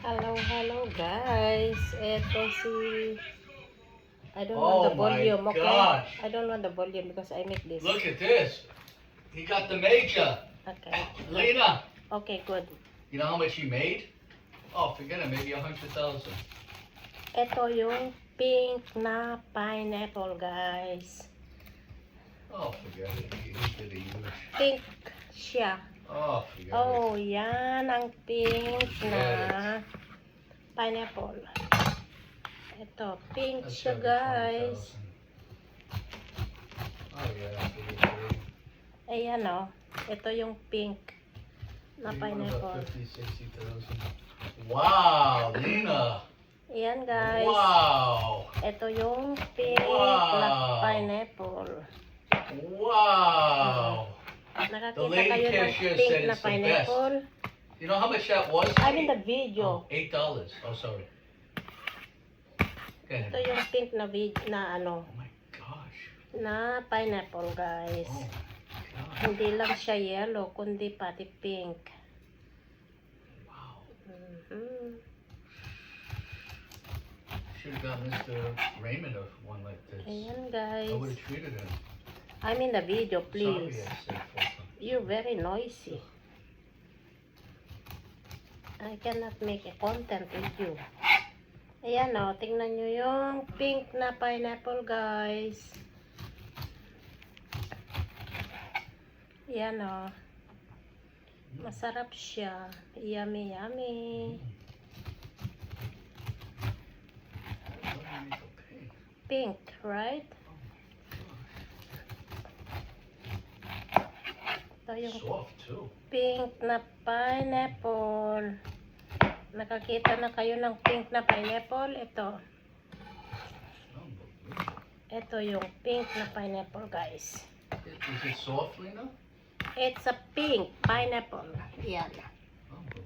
Hello guys. Ito si I don't Oh want the my volume, okay? gosh. I don't want the volume because I make this. Look at this. He got the major. Okay. Lena, Okay, good. you know how much he made? Oh, forget it. Maybe 100,000. Ito yung pink na pineapple, guys. Oh, forget it. He did a huge. Pink siya. Oh, forget it. Oh, yan ang pink na pineapple. Ito, pink That's siya, 20,000. guys. Oh, yeah. That's really pretty. Ayan, oh. Ito yung pink na Maybe about pineapple. 50,000, 60,000. Wow, Lena. Ayan, guys. Wow. Ito yung pink Wow. na pineapple. Wow. The Nakakita lady kayo ng cashier pink said na it's the pineapple? You know how much that was? I'm in the video. $8. Oh, sorry. Go Ito ahead. yung pink na na ano, Oh my gosh. na pineapple, guys. Oh my gosh. Hindi lang siya yellow, kundi pati pink. Wow. Should have got Mr. Raymond one like this. Ayan, I would guys. have treated him. I'm in the video, Sorry, please. I said full. You're very noisy. I cannot make a content with you. Ayan, o. Tingnan nyo yung pink na pineapple, guys. Ayan, o. Masarap siya. Yummy, yummy. Pink, right? Ito yung Soft too. pink na pineapple. Nakakita na kayo ng pink na pineapple? Ito. Ito yung pink na pineapple, guys. Is it soft, Lena? It's a pink pineapple. Yan.